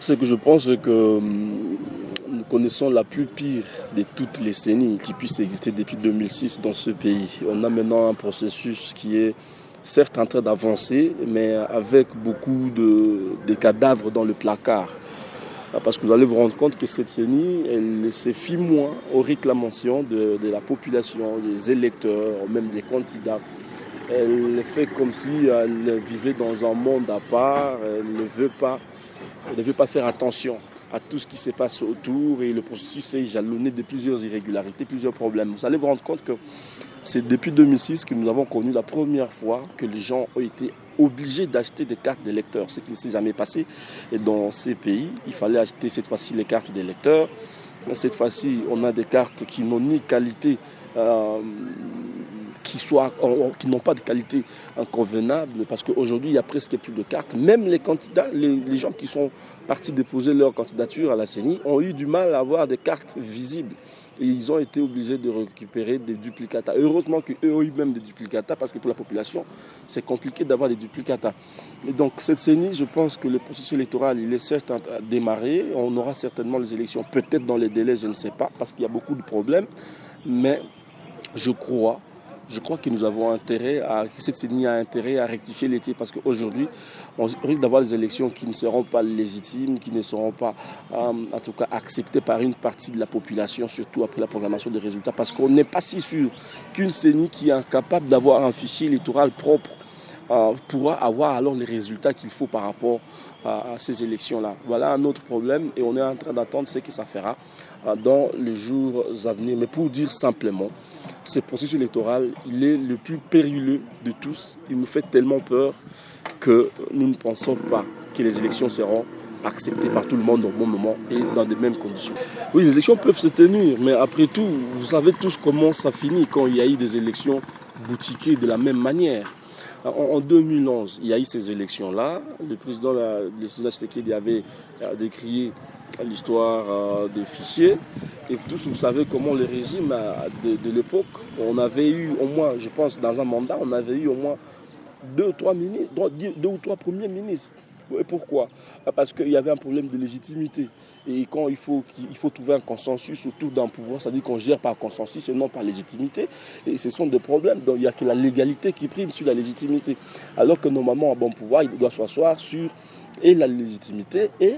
Ce que je pense, c'est que nous connaissons la plus pire de toutes les CENI qui puissent exister depuis 2006 dans ce pays. On a maintenant un processus qui est certes en train d'avancer, mais avec beaucoup de cadavres dans le placard. Parce que vous allez vous rendre compte que cette CENI, elle se fie moins aux réclamations de la population, des électeurs, même des candidats. Elle fait comme si elle vivait dans un monde à part, elle ne veut pas faire attention à tout ce qui se passe autour et le processus est jalonné de plusieurs irrégularités, plusieurs problèmes. Vous allez vous rendre compte que c'est depuis 2006 que nous avons connu la première fois que les gens ont été obligés d'acheter des cartes d'électeurs, ce qui ne s'est jamais passé. Et dans ces pays, il fallait acheter cette fois-ci les cartes d'électeurs. Cette fois-ci, on a des cartes qui n'ont ni qualité qui n'ont pas de qualité convenable, parce qu'aujourd'hui, il n'y a presque plus de cartes. Même les candidats, les gens qui sont partis déposer leur candidature à la CENI ont eu du mal à avoir des cartes visibles. Et ils ont été obligés de récupérer des duplicata. Heureusement qu'eux ont eu même des duplicata, parce que pour la population, c'est compliqué d'avoir des duplicata. Et donc, cette CENI, je pense que le processus électoral, il est certes à démarrer. On aura certainement les élections, peut-être dans les délais, je ne sais pas, parce qu'il y a beaucoup de problèmes. Mais je crois que nous avons intérêt que cette CENI a intérêt à rectifier les tirs, parce qu'aujourd'hui, on risque d'avoir des élections qui ne seront pas légitimes, qui ne seront pas, en tout cas, acceptées par une partie de la population, surtout après la programmation des résultats, parce qu'on n'est pas si sûr qu'une CENI qui est incapable d'avoir un fichier électoral propre pourra avoir alors les résultats qu'il faut par rapport à ces élections-là. Voilà un autre problème, et on est en train d'attendre ce que ça fera dans les jours à venir. Mais pour dire simplement, ce processus électoral, il est le plus périlleux de tous. Il nous fait tellement peur que nous ne pensons pas que les élections seront acceptées par tout le monde au bon moment et dans les mêmes conditions. Oui, les élections peuvent se tenir, mais après tout, vous savez tous comment ça finit quand il y a eu des élections boutiquées de la même manière. En 2011, il y a eu ces élections-là. Le président Tshisekedi avait décrié l'histoire des fichiers. Et tous, vous savez comment le régime de l'époque, on avait eu au moins, je pense, dans un mandat, on avait eu au moins deux ou trois premiers ministres. Et pourquoi? Parce qu'il y avait un problème de légitimité. Et quand il faut trouver un consensus autour d'un pouvoir, ça veut dire qu'on gère par consensus et non par légitimité. Et ce sont des problèmes. Donc il n'y a que la légalité qui prime sur la légitimité. Alors que normalement, un bon pouvoir, il doit s'asseoir sur et la légitimité et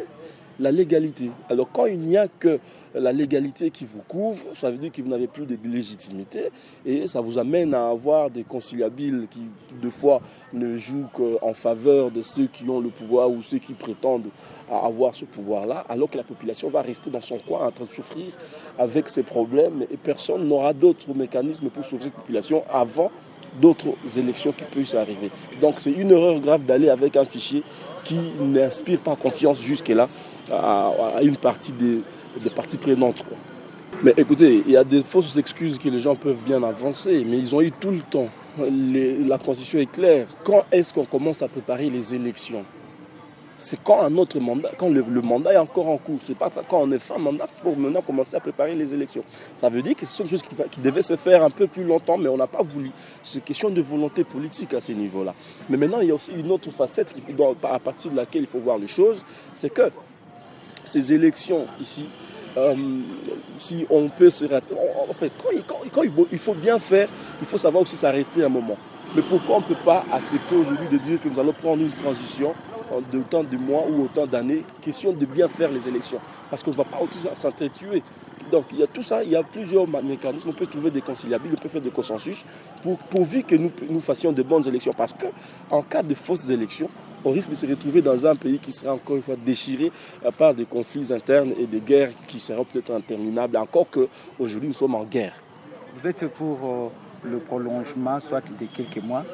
la légalité. Alors quand il n'y a que la légalité qui vous couvre, ça veut dire que vous n'avez plus de légitimité et ça vous amène à avoir des conciliabiles qui, de fois, ne jouent qu'en faveur de ceux qui ont le pouvoir ou ceux qui prétendent avoir ce pouvoir-là, alors que la population va rester dans son coin en train de souffrir avec ses problèmes et personne n'aura d'autres mécanismes pour sauver cette population avant d'autres élections qui puissent arriver. Donc c'est une erreur grave d'aller avec un fichier qui n'inspire pas confiance jusque-là à une partie des parties prenantes, quoi. Mais écoutez, il y a des fausses excuses que les gens peuvent bien avancer, mais ils ont eu tout le temps. La constitution est claire. Quand est-ce qu'on commence à préparer les élections? C'est quand un autre mandat, quand le mandat est encore en cours. C'est pas quand on est fin mandat qu'il faut maintenant commencer à préparer les élections. Ça veut dire que ce sont des choses qui devaient se faire un peu plus longtemps, mais on n'a pas voulu. C'est une question de volonté politique à ce niveau-là. Mais maintenant, il y a aussi une autre facette à partir de laquelle il faut voir les choses, c'est que ces élections ici, si on peut se rater, en fait, quand il faut bien faire, il faut savoir aussi s'arrêter un moment. Mais pourquoi on ne peut pas accepter aujourd'hui de dire que nous allons prendre une transition de autant de mois ou autant d'années, question de bien faire les élections. Parce qu'on ne va pas s'entretuer. Donc il y a tout ça, il y a plusieurs mécanismes, on peut trouver des conciliables, on peut faire des consensus pourvu que nous fassions de bonnes élections. Parce qu'en cas de fausses élections, on risque de se retrouver dans un pays qui sera encore une fois déchiré par des conflits internes et des guerres qui seront peut-être interminables, encore qu'aujourd'hui nous sommes en guerre. Vous êtes pour le prolongement, soit de quelques mois?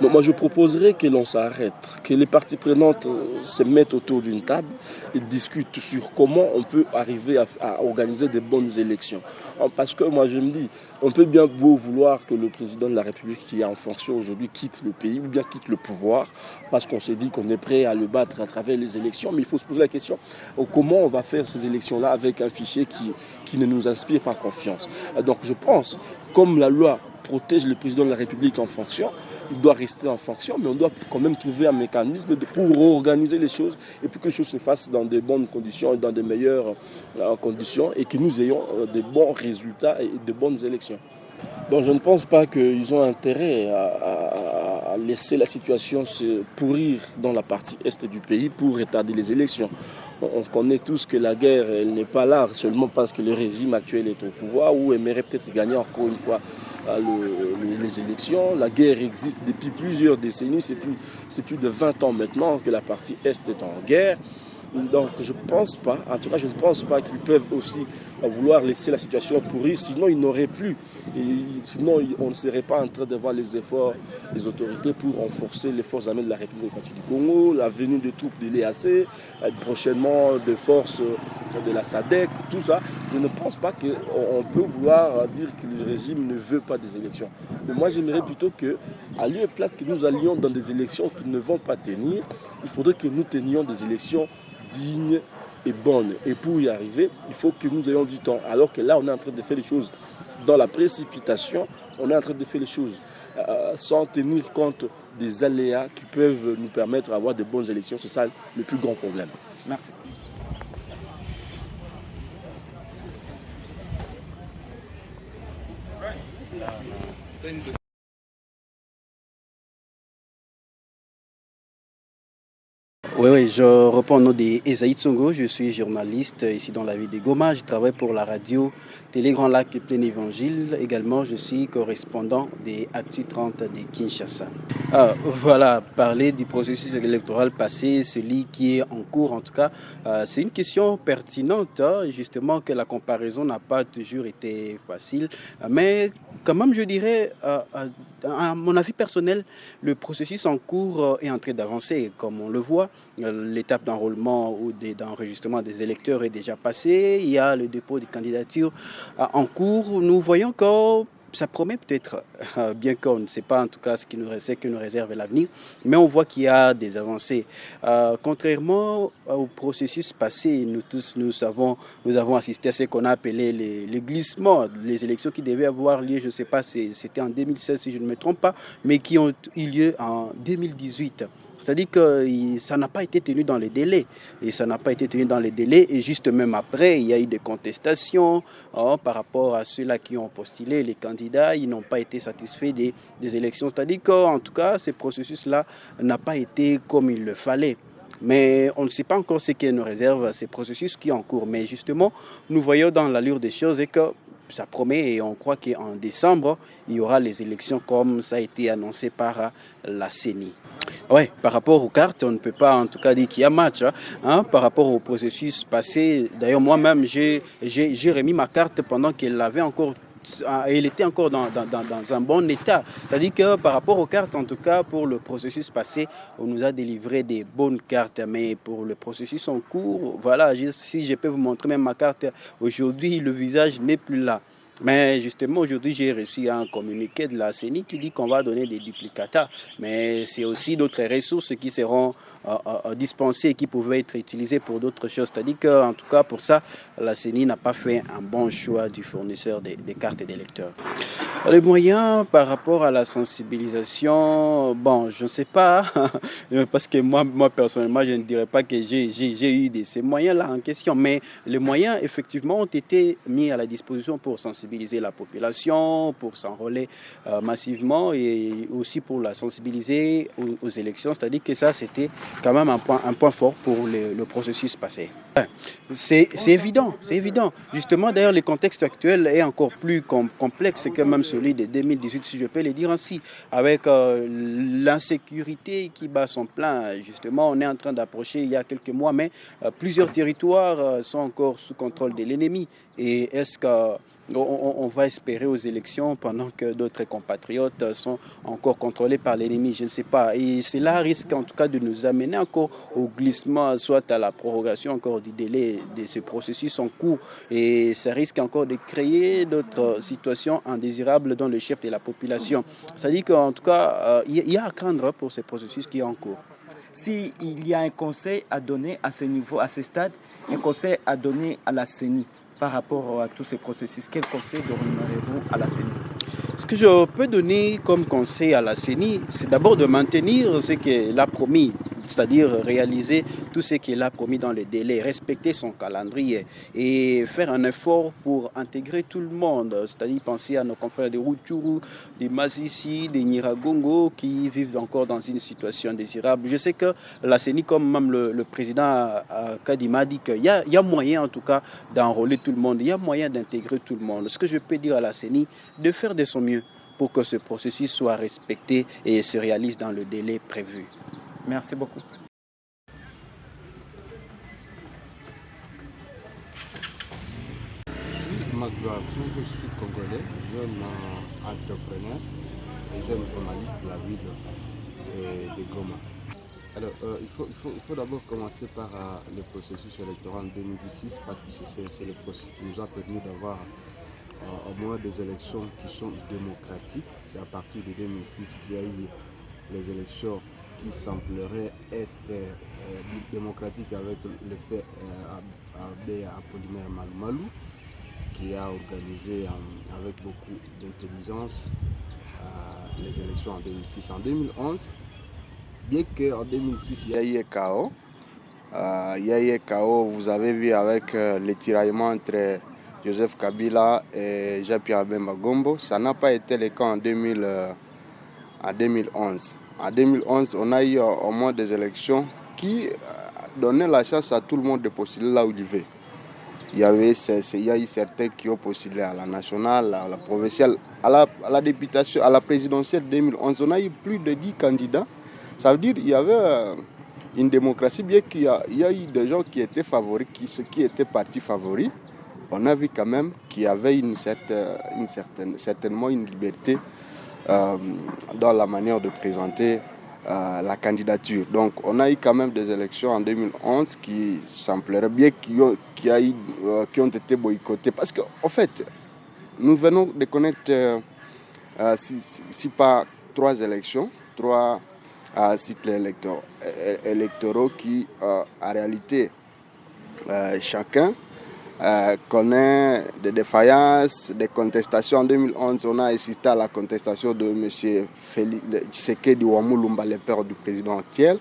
Donc moi je proposerais que l'on s'arrête, que les parties prenantes se mettent autour d'une table et discutent sur comment on peut arriver à organiser de bonnes élections. Parce que moi je me dis, on peut bien beau vouloir que le président de la République qui est en fonction aujourd'hui quitte le pays ou bien quitte le pouvoir, parce qu'on s'est dit qu'on est prêt à le battre à travers les élections, mais il faut se poser la question, comment on va faire ces élections-là avec un fichier qui ne nous inspire pas confiance. Donc je pense, comme la loi protège le président de la République en fonction. Il doit rester en fonction, mais on doit quand même trouver un mécanisme pour organiser les choses et pour que les choses se fassent dans de bonnes conditions et dans de meilleures conditions et que nous ayons de bons résultats et de bonnes élections. Bon, je ne pense pas qu'ils ont intérêt à laisser la situation se pourrir dans la partie est du pays pour retarder les élections. On connaît tous que la guerre elle n'est pas là seulement parce que le régime actuel est au pouvoir ou aimerait peut-être gagner encore une fois les élections. La guerre existe depuis plusieurs décennies, c'est plus de 20 ans maintenant que la partie est en guerre. Donc je pense pas, en tout cas je ne pense pas qu'ils peuvent aussi vouloir laisser la situation pourrir, sinon ils n'auraient plus. Et sinon on ne serait pas en train de voir les efforts des autorités pour renforcer les forces armées de la République démocratique du Congo, la venue de troupes de l'EAC, prochainement de forces de la SADC, tout ça. Je ne pense pas qu'on peut vouloir dire que le régime ne veut pas des élections. Mais moi j'aimerais plutôt qu'à lieu et place que nous allions dans des élections qui ne vont pas tenir, il faudrait que nous tenions des élections dignes et bonnes. Et pour y arriver, il faut que nous ayons du temps. Alors que là, on est en train de faire les choses dans la précipitation, on est en train de faire les choses sans tenir compte des aléas qui peuvent nous permettre d'avoir de bonnes élections. C'est ça le plus grand problème. Merci. Oui, je reprends au nom d'Esaïe Tsongo, je suis journaliste ici dans la ville de Goma, je travaille pour la radio Télé Grand Lac et Plein Évangile. Également, je suis correspondant des Actu 30 de Kinshasa. Voilà, parler du processus électoral passé, celui qui est en cours en tout cas, c'est une question pertinente, justement que la comparaison n'a pas toujours été facile, mais quand même je dirais, à mon avis personnel, le processus en cours est en train d'avancer, comme on le voit. L'étape d'enrôlement ou d'enregistrement des électeurs est déjà passée. Il y a le dépôt des candidatures en cours. Nous voyons que ça promet peut-être, bien qu'on ne sait pas en tout cas ce que nous réserve l'avenir, mais on voit qu'il y a des avancées. Contrairement au processus passé, nous avons assisté à ce qu'on a appelé les glissements, les élections qui devaient avoir lieu, je ne sais pas, c'était en 2016 si je ne me trompe pas, mais qui ont eu lieu en 2018. C'est-à-dire que ça n'a pas été tenu dans les délais. Et ça n'a pas été tenu dans les délais. Et juste même après, il y a eu des contestations par rapport à ceux-là qui ont postulé. Les candidats, ils n'ont pas été satisfaits des élections. C'est-à-dire qu'en tout cas, ce processus-là n'a pas été comme il le fallait. Mais on ne sait pas encore ce que nous réserve ces processus qui sont en cours. Mais justement, nous voyons dans l'allure des choses et que ça promet et on croit qu'en décembre, il y aura les élections comme ça a été annoncé par la CENI. Oui, par rapport aux cartes, on ne peut pas en tout cas dire qu'il y a match. Par rapport au processus passé, d'ailleurs moi-même, j'ai remis ma carte pendant qu'elle avait encore... Elle était encore dans un bon état. C'est-à-dire que par rapport aux cartes, en tout cas pour le processus passé, on nous a délivré des bonnes cartes. Mais pour le processus en cours, voilà, si je peux vous montrer même ma carte, aujourd'hui le visage n'est plus là. Mais justement, aujourd'hui, j'ai reçu un communiqué de la CENI qui dit qu'on va donner des duplicata. Mais c'est aussi d'autres ressources qui seront dispensées et qui pouvaient être utilisées pour d'autres choses. C'est-à-dire qu'en tout cas, pour ça, la CENI n'a pas fait un bon choix du fournisseur des cartes d'électeurs. Les moyens par rapport à la sensibilisation, bon, je ne sais pas, parce que moi personnellement, je ne dirais pas que j'ai eu ces moyens-là en question. Mais les moyens, effectivement, ont été mis à la disposition pour sensibiliser la population, pour s'enrôler massivement et aussi pour la sensibiliser aux élections. C'est-à-dire que ça, c'était quand même un point fort pour le processus passé. C'est évident, c'est évident. Justement, d'ailleurs, le contexte actuel est encore plus complexe que même celui de 2018, si je peux le dire ainsi, avec l'insécurité qui bat son plein. Justement, on est en train d'approcher il y a quelques mois, mais plusieurs territoires sont encore sous contrôle de l'ennemi. Et est-ce qu'on va espérer aux élections pendant que d'autres compatriotes sont encore contrôlés par l'ennemi? Je ne sais pas. Et cela risque en tout cas de nous amener encore au glissement, soit à la prorogation encore du délai de ce processus en cours. Et ça risque encore de créer d'autres situations indésirables dans le chef de la population. Ça dit qu'en tout cas, il y a à craindre pour ce processus qui est en cours. S'il y a un conseil à donner à ce niveau, à ce stade, un conseil à donner à la CENI par rapport à tous ces processus, quel conseil donnerez-vous à la CENI? Ce que je peux donner comme conseil à la CENI, c'est d'abord de maintenir ce qu'elle a promis, c'est-à-dire réaliser tout ce qu'elle a promis dans les délais, respecter son calendrier et faire un effort pour intégrer tout le monde, c'est-à-dire penser à nos confrères de Rutshuru, des Masisi, des Nyiragongo qui vivent encore dans une situation indésirable. Je sais que la CENI, comme même le président Kadima dit qu'il y a moyen en tout cas d'enrôler tout le monde, il y a moyen d'intégrer tout le monde. Ce que je peux dire à la CENI, de faire de son mieux pour que ce processus soit respecté et se réalise dans le délai prévu. Merci beaucoup. Je suis Magloire, je suis congolais, jeune entrepreneur et jeune journaliste de la ville de Goma. Alors, il faut d'abord commencer par le processus électoral en 2016 parce que c'est le processus qui nous a permis d'avoir au moins des élections qui sont démocratiques. C'est à partir de 2006 qu'il y a eu les élections qui sembleraient être démocratiques avec le fait Apollinaire Malmalou qui a organisé avec beaucoup d'intelligence les élections en 2006. En 2011, bien qu'en 2006 il y a eu chaos, vous avez vu avec les tiraillements entre Joseph Kabila et Jean-Pierre Bemba Gombo. Ça n'a pas été le cas en 2011. En 2011, on a eu au moins des élections qui donnaient la chance à tout le monde de postuler là où il veut. Il y a eu certains qui ont postulé à la nationale, à la provinciale, à la députation, à la présidentielle 2011. On a eu plus de 10 candidats. Ça veut dire qu'il y avait une démocratie, bien qu'il y a eu des gens qui étaient favoris, qui étaient partis favoris. On a vu quand même qu'il y avait certainement une liberté dans la manière de présenter la candidature. Donc on a eu quand même des élections en 2011 qui semblerait bien qui ont été boycottées. Parce qu'en fait, nous venons de connaître, si pas 3 élections, 3 cycles électoraux qui, en réalité, chacun connaît des défaillances, des contestations. En 2011, on a assisté à la contestation de M. Tshisekedi Ouamouloumba, le père du président actuel.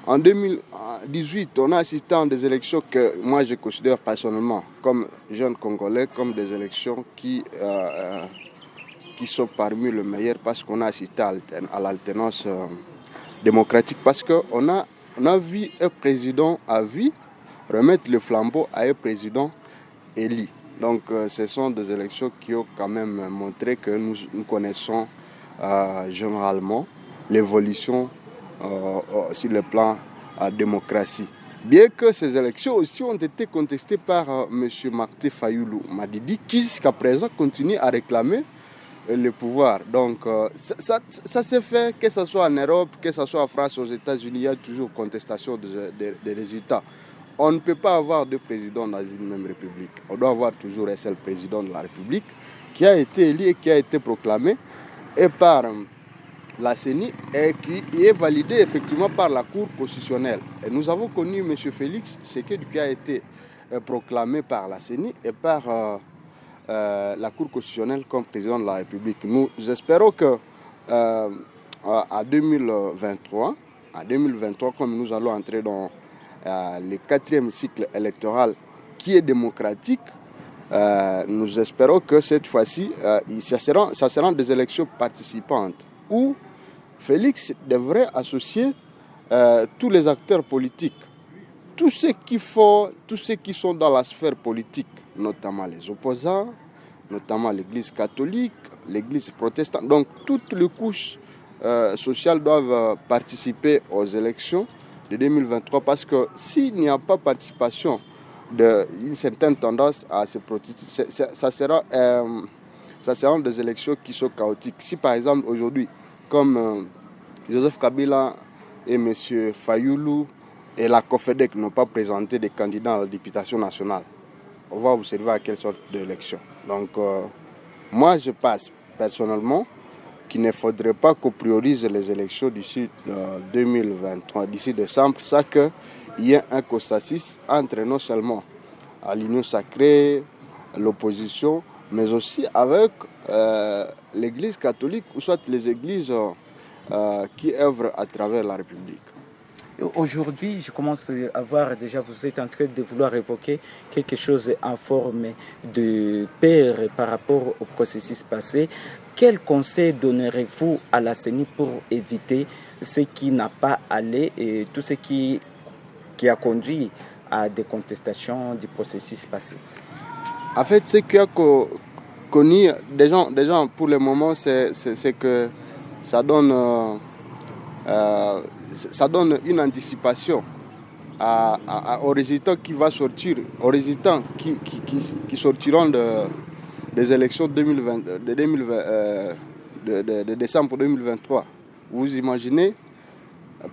En 2018, on a assisté à des élections que moi je considère personnellement comme jeune Congolais, comme des élections qui sont parmi les meilleures parce qu'on a assisté à l'alternance démocratique. Parce qu'on a vu un président à vie remettre le flambeau à un président élu. Donc ce sont des élections qui ont quand même montré que nous connaissons généralement l'évolution sur le plan démocratie. Bien que ces élections aussi ont été contestées par M. Martin Fayoulou Madidi, qui jusqu'à présent continue à réclamer le pouvoir. Donc ça s'est fait, que ce soit en Europe, que ce soit en France, aux États-Unis, il y a toujours contestation des résultats. On ne peut pas avoir 2 présidents dans une même république. On doit avoir toujours un seul président de la République qui a été élu et qui a été proclamé et par la CENI et qui est validé effectivement par la Cour constitutionnelle. Et nous avons connu M. Félix Tshisekedi qui a été proclamé par la CENI et par la Cour constitutionnelle comme président de la République. Nous espérons que à 2023, comme nous allons entrer dans le 4e cycle électoral qui est démocratique, nous espérons que cette fois-ci, ça seront des élections participantes où Félix devrait associer tous les acteurs politiques, tous ceux qui sont dans la sphère politique, notamment les opposants, notamment l'Église catholique, l'Église protestante. Donc toutes les couches sociales doivent participer aux élections de 2023 parce que s'il n'y a pas participation d'une certaine tendance à se protéger, ça sera des élections qui sont chaotiques. Si par exemple aujourd'hui, comme Joseph Kabila et M. Fayoulou et la COFEDEC n'ont pas présenté des candidats à la députation nationale, on va observer à quelle sorte d'élection. Donc moi je pense personnellement qu'il ne faudrait pas qu'on priorise les élections d'ici 2023, d'ici décembre, ça qu'il y ait un consensus entre non seulement l'Union sacrée, l'opposition, mais aussi avec l'Église catholique ou soit les églises qui œuvrent à travers la République. Aujourd'hui, je commence à voir déjà, vous êtes en train de vouloir évoquer quelque chose en forme de peur par rapport au processus passé. Quel conseil donnerez-vous à la CENI pour éviter ce qui n'a pas allé et tout ce qui a conduit à des contestations du processus passé? En fait, ce qui a connu des gens pour le moment, c'est que ça donne une anticipation aux résultats qui va sortir, aux résultats qui sortiront des élections de décembre 2023. Vous imaginez,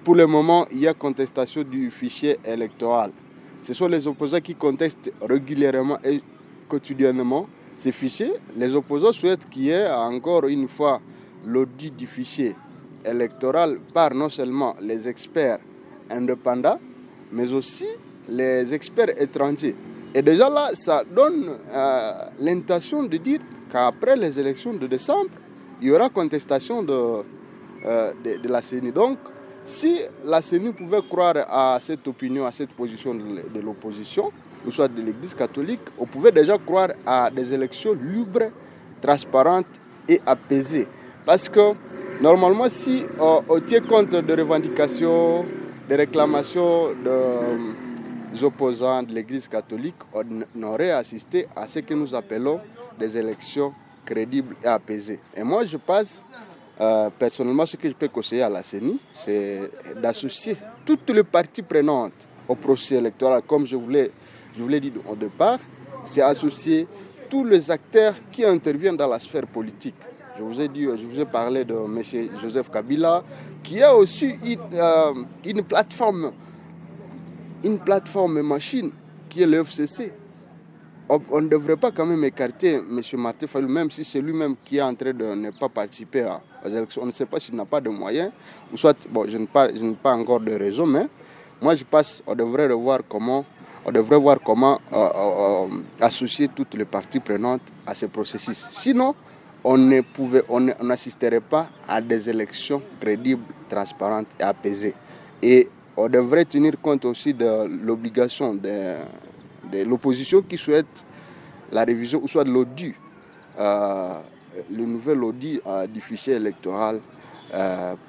pour le moment, il y a contestation du fichier électoral. Ce sont les opposants qui contestent régulièrement et quotidiennement ces fichiers. Les opposants souhaitent qu'il y ait encore une fois l'audit du fichier électoral par non seulement les experts indépendants, mais aussi les experts étrangers. Et déjà là, ça donne l'intention de dire qu'après les élections de décembre, il y aura contestation de la CENI. Donc, si la CENI pouvait croire à cette opinion, à cette position de l'opposition, ou soit de l'Église catholique, on pouvait déjà croire à des élections libres, transparentes et apaisées. Parce que normalement, si on tient compte de revendications, des réclamations des opposants de l'Église catholique, on aurait assisté à ce que nous appelons des élections crédibles et apaisées. Et moi, je pense, personnellement, ce que je peux conseiller à la CENI, c'est d'associer toutes les parties prenantes au processus électoral, comme je vous l'ai dit au départ, c'est associer tous les acteurs qui interviennent dans la sphère politique. Je vous ai parlé de M. Joseph Kabila, qui a aussi une plateforme machine qui est le FCC. On ne devrait pas quand même écarter M. Martin Fayulu, même si c'est lui-même qui est en train de ne pas participer aux élections. On ne sait pas s'il n'a pas de moyens, ou soit, bon, je n'ai pas encore de raison, mais moi je pense qu'on devrait voir comment associer toutes les parties prenantes à ce processus. Sinon, on n'assisterait pas à des élections crédibles, transparentes et apaisées. Et on devrait tenir compte aussi de l'obligation de l'opposition qui souhaite la révision, ou soit de l'audit, le nouvel audit du fichier électoral,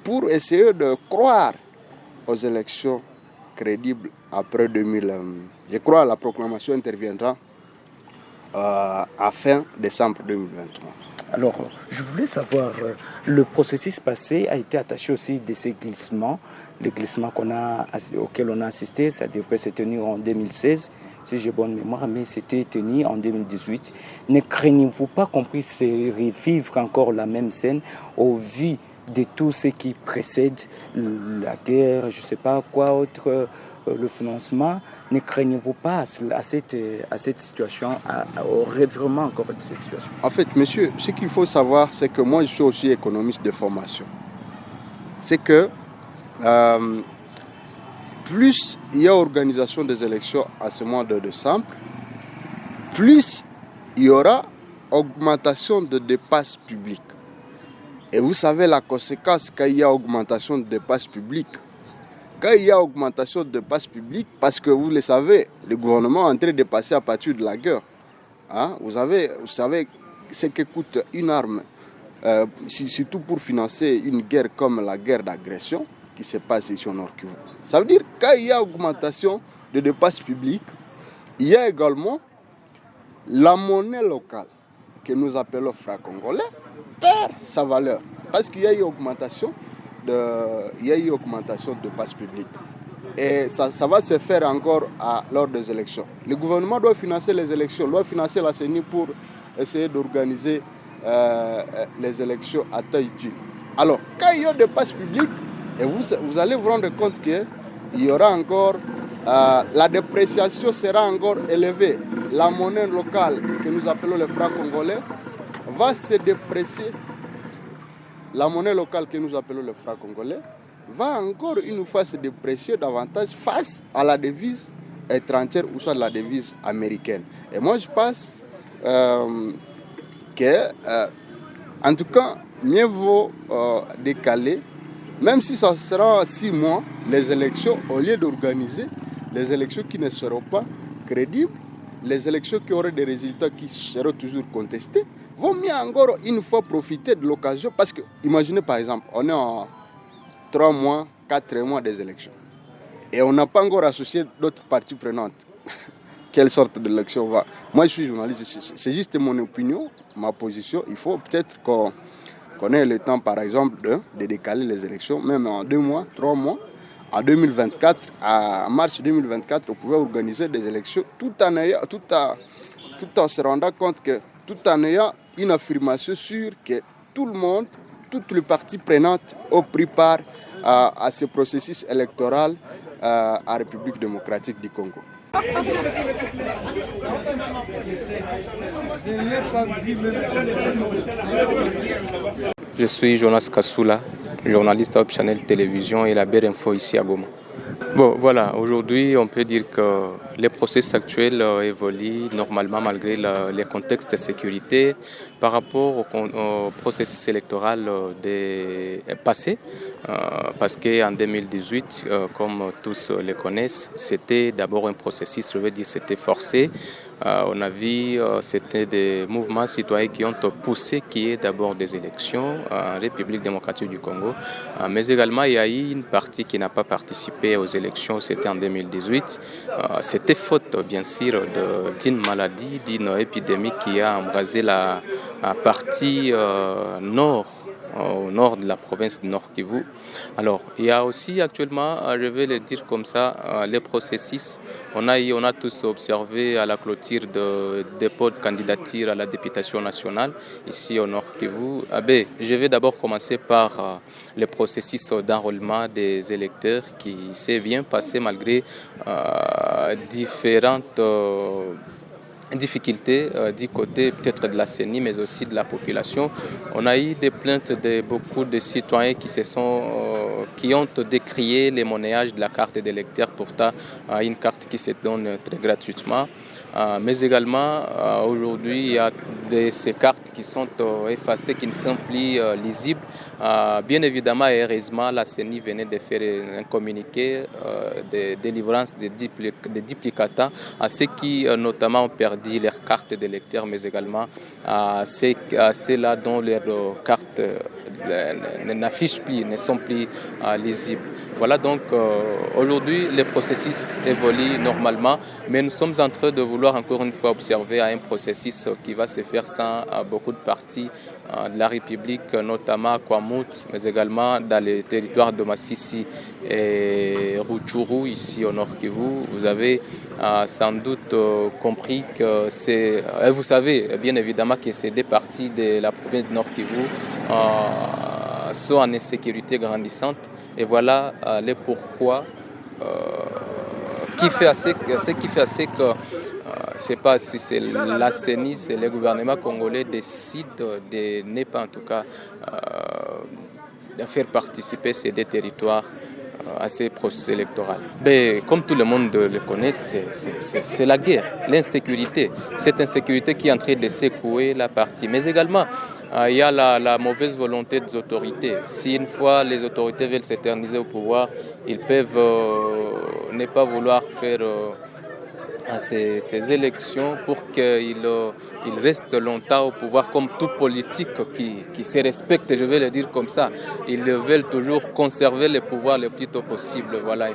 pour essayer de croire aux élections crédibles après 2000. Je crois que la proclamation interviendra à fin décembre 2023. Alors, je voulais savoir, le processus passé a été attaché aussi de ces glissements. Les glissements auxquels on a assisté, ça devrait se tenir en 2016, si j'ai bonne mémoire, mais c'était tenu en 2018. Ne craignez-vous pas qu'on puisse revivre encore la même scène au vu de tout ce qui précède la guerre, je ne sais pas quoi autre, le financement? Ne craignez-vous pas à cette situation, au revirement encore de cette situation? En fait, monsieur, ce qu'il faut savoir, c'est que moi, je suis aussi économiste de formation. C'est que plus il y a organisation des élections à ce mois de décembre, plus il y aura augmentation de dépenses publiques. Et vous savez la conséquence quand il y a augmentation de dépenses publiques. Quand il y a augmentation de dépenses publiques, parce que vous le savez, le gouvernement est en train de passer à partir de la guerre. Hein? Vous savez ce que coûte une arme, surtout pour financer une guerre comme la guerre d'agression qui se passe ici au Nord Kivu. Ça veut dire que quand il y a augmentation de dépenses publiques, il y a également la monnaie locale que nous appelons franc congolais perd sa valeur parce qu'il y a eu augmentation de dépenses publiques. Et ça va se faire encore lors des élections. Le gouvernement doit financer les élections, doit financer la CENI pour essayer d'organiser les élections à temps utile. Alors, quand il y a des dépenses publiques, et vous allez vous rendre compte qu'il y aura encore, la dépréciation sera encore élevée. La monnaie locale que nous appelons le franc congolais va se déprécier. La monnaie locale que nous appelons le franc congolais va encore une fois se déprécier davantage face à la devise étrangère ou soit la devise américaine. Et moi je pense que En tout cas, mieux vaut décaler, même si ça sera 6 mois, les élections, au lieu d'organiser les élections qui ne seront pas crédibles, les élections qui auraient des résultats qui seront toujours contestés, vont mieux encore une fois profiter de l'occasion. Parce que, imaginez par exemple, on est en 3 mois, 4 mois des élections. Et on n'a pas encore associé d'autres parties prenantes. Quelle sorte d'élection va? Moi, je suis journaliste, c'est juste mon opinion, ma position. Il faut peut-être qu'on ait le temps, par exemple, de décaler les élections, même en 2 mois, 3 mois. En 2024, en mars 2024, on pouvait organiser des élections tout en se rendant compte que, tout en ayant une affirmation sûre que tout le monde, toutes les parties prenantes ont pris part à ce processus électoral en République démocratique du Congo. Je suis Jonas Kassoula, journaliste à Channel Télévision et la BR-Info ici à Goma. Bon, voilà, aujourd'hui, on peut dire que les processus actuels évoluent normalement malgré les contextes de sécurité par rapport au processus électoral passé. Parce qu'en 2018, comme tous le connaissent, c'était d'abord un processus, je veux dire, c'était forcé. On a vu, c'était des mouvements citoyens qui ont poussé qu'il y ait d'abord des élections en République démocratique du Congo. Mais également, il y a eu une partie qui n'a pas participé aux élections, c'était en 2018. C'était faute, bien sûr, d'une maladie, d'une épidémie qui a embrasé la partie nord, au nord de la province de Nord Kivu. Alors, il y a aussi actuellement, je vais le dire comme ça, les processus. On a tous observé à la clôture de dépôt de candidature à la députation nationale, ici au Nord Kivu. Je vais d'abord commencer par le processus d'enrôlement des électeurs qui s'est bien passé malgré différentes difficultés du côté peut-être de la CENI, mais aussi de la population. On a eu des plaintes de beaucoup de citoyens qui ont décrié les monnayages de la carte d'électeur, pourtant une carte qui se donne très gratuitement. Mais également, aujourd'hui, il y a ces cartes qui sont effacées, qui ne sont plus lisibles. Bien évidemment et heureusement, la CENI venait de faire un communiqué de délivrance des duplicata à ceux qui notamment ont perdu leurs cartes d'électeurs, mais également à ceux-là dont leurs cartes n'affichent plus, ne sont plus lisibles. Voilà donc aujourd'hui les processus évoluent normalement, mais nous sommes en train de vouloir encore une fois observer un processus qui va se faire sans beaucoup de parties de la République, notamment à Kwamut, mais également dans les territoires de Massissi et Rutshuru, ici au Nord Kivu. Vous avez sans doute compris que vous savez bien évidemment que ces deux parties de la province du Nord Kivu sont en insécurité grandissante. Et voilà les pourquoi qui fait assez que c'est pas si c'est la CENI, c'est le gouvernement congolais décide de ne pas en tout cas de faire participer ces deux territoires à ces processus électoraux. Mais comme tout le monde le connaît, c'est la guerre, l'insécurité. Cette insécurité qui est en train de secouer la partie. Mais également, il y a la mauvaise volonté des autorités. Si une fois les autorités veulent s'éterniser au pouvoir, ils peuvent ne pas vouloir faire ces élections pour qu'ils restent longtemps au pouvoir, comme tout politique qui se respecte, je vais le dire comme ça. Ils veulent toujours conserver le pouvoir le plus tôt possible. Voilà.